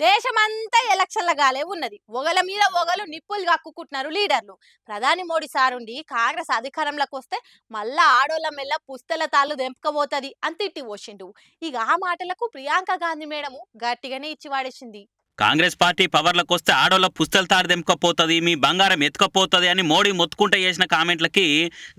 దేశమంతా ఎలక్షన్ల గాలే ఉన్నది. ఒగల మీద ఒగలు నిప్పులు కక్కుకుంటున్నారు లీడర్లు. ప్రధాని మోడీ సారుండి కాంగ్రెస్ అధికారంలోకి వస్తే మళ్ళా ఆడోళ్ళ మెల్ల పుస్తల తాళ్ళు దెంపకపోతది అని తిట్టి పోసిండు. ఇక ఆ మాటలకు ప్రియాంక గాంధీ మేడము గట్టిగానే ఇచ్చి వాడేసింది. కాంగ్రెస్ పార్టీ పవర్లకు వస్తే ఆడోళ్ళ పుస్తలు తాడు దెంపకపోతుంది, మీ బంగారం ఎత్తుకపోతుంది అని మోడీ మొత్తుకుంటే చేసిన కామెంట్లకి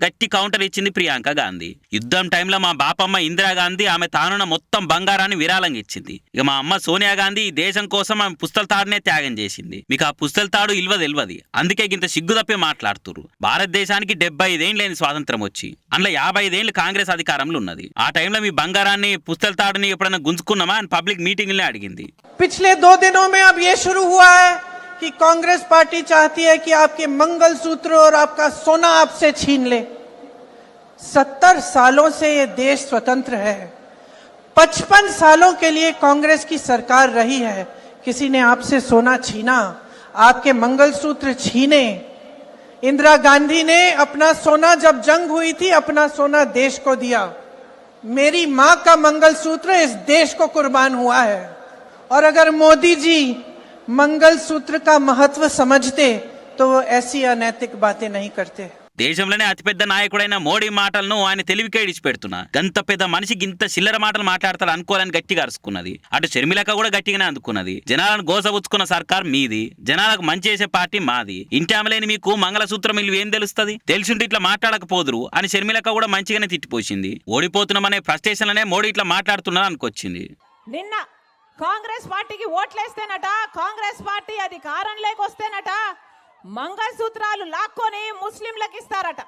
గట్టి కౌంటర్ ఇచ్చింది ప్రియాంక గాంధీ. యుద్ధం టైంలో మా బాపమ్మ ఇందిరాగాంధీ ఆమె తానున్న మొత్తం బంగారాన్ని విరాళంగా ఇచ్చింది. ఇక మా అమ్మ సోనియా గాంధీ ఈ దేశం కోసం ఆమె పుస్తల తాడునే త్యాగం చేసింది. మీకు ఆ పుస్తల తాడు తెలియదు, అందుకే ఇంత సిగ్గు తప్పే మాట్లాడుతున్నారు. భారతదేశానికి 75 ఏళ్ళు లేని స్వాతంత్రం వచ్చి అందులో 55 ఏళ్ళు కాంగ్రెస్ అధికారంలో ఉన్నది. ఆ టైంలో మీ బంగారాన్ని పుస్తల తాడుని ఎప్పుడైనా గుంజుకున్నామా అని పబ్లిక్ మీటింగ్లే అడిగింది. पिछले 2 दिनों में अब ये शुरू हुआ है कि कांग्रेस पार्टी चाहती है कि आपके मंगलसूत्र और आपका सोना आपसे छीन ले। 70 सालों से ये देश स्वतंत्र है, 55 सालों के लिए कांग्रेस की सरकार रही है। किसी ने आपसे सोना छीना, आपके मंगलसूत्र छीने। इंदिरा गांधी ने अपना सोना, जब जंग हुई थी, अपना सोना देश को दिया। मेरी मां का मंगलसूत्र इस देश को कुर्बान हुआ है। और अगर मोदी जी मंगलसूत्र का महत्व समझते तो वो ऐसी अनैतिक बातें नहीं करते। దేశంలోనే అతిపెద్ద నాయకుడైన మోడీ మాటలను ఆయన తెలివికే ఇడిచిపెడుతున్నా. గంత పెద్ద మనిషికి ఇంత చిల్లర మాటలు మాట్లాడతాడు అనుకోవాలని గట్టిగా అరుచుకున్నది. అటు షర్మిలక కూడా గట్టిగానే అందుకున్నది. జనాలను గోసబుచ్చుకున్న సర్కార్ మీది, జనాలకు మంచి చేసే పార్టీ మాది. ఇంటామలేని మీకు మంగళసూత్రం ఇల్లు ఏం తెలుస్తుంది, తెలిసింటే ఇట్లా మాట్లాడకపోదురు అని షర్మిలక కూడా మంచిగానే తిట్టిపోసింది. ఓడిపోతున్నామనే ఫ్రస్ట్రేషన్లనే మోడీ ఇట్లా మాట్లాడుతున్నారు అనుకొచ్చింది. నిన్న కాంగ్రెస్ పార్టీకి ఓట్లేస్తేనట, కాంగ్రెస్ పార్టీ అధికారంలోకి వస్తేనట మంగళసూత్రాలు లాక్కొని ముస్లింలకు ఇస్తారట.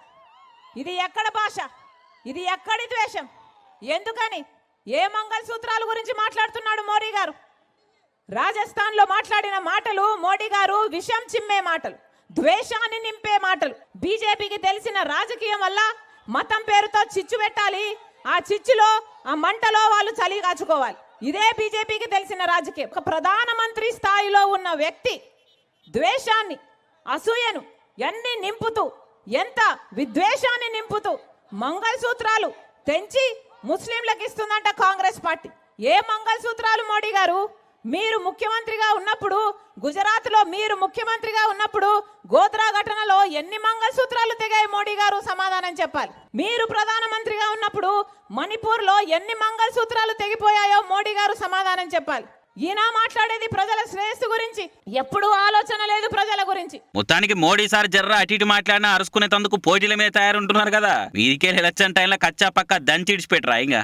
ఇది ఎక్కడ భాష, ఇది ఎక్కడి ద్వేషం? ఎందుకని ఏ మంగళసూత్రాల గురించి మాట్లాడుతున్నాడు మోడీ గారు? రాజస్థాన్లో మాట్లాడిన మాటలు మోడీ గారు విషం చిమ్మే మాటలు, ద్వేషాన్ని నింపే మాటలు. బీజేపీకి తెలిసిన రాజకీయం వల్ల మతం పేరుతో చిచ్చు పెట్టాలి, ఆ చిచ్చులో ఆ మంటలో వాళ్ళు చలి కాచుకోవాలి. ఇదే బీజేపీకి తెలిసిన రాజకీయం. ఒక ప్రధానమంత్రి స్థాయిలో ఉన్న వ్యక్తి ద్వేషాన్ని, అసూయను ఎన్ని నింపుతూ, ఎంత విద్వేషాన్ని నింపుతూ మంగళసూత్రాలు తెంచి ముస్లింలకు ఇస్తుందంట కాంగ్రెస్ పార్టీ. ఏ మంగళసూత్రాలు మోడీ గారు? మీరు ముఖ్యమంత్రిగా ఉన్నప్పుడు, గుజరాత్లో మీరు ముఖ్యమంత్రిగా ఉన్నప్పుడు గోత్రా ఘటనలో ఎన్ని మంగళసూత్రాలు తెగాయి మోడీ గారు? సమాధానం చెప్పాలి. మీరు ప్రధానమంత్రిగా ఉన్నప్పుడు మణిపూర్లో ఎన్ని మంగళసూత్రాలు తెగిపోయాయో మోడీ గారు సమాధానం చెప్పాలి. ఈయన మాట్లాడేది ప్రజల శ్రేయస్సు గురించి, ఎప్పుడూ ఆలోచన లేదు ప్రజల గురించి. మొత్తానికి మోడీ సార్ జర్ర అటు ఇటు మాట్లాడినా అరుచుకునేందుకు పోటీల మీద తయారుంటున్నారు కదా. వీరికే ఎలక్షన్ టైంలో కచ్చా పక్క దంచి ఇడిచిపెట్టరా ఇంకా.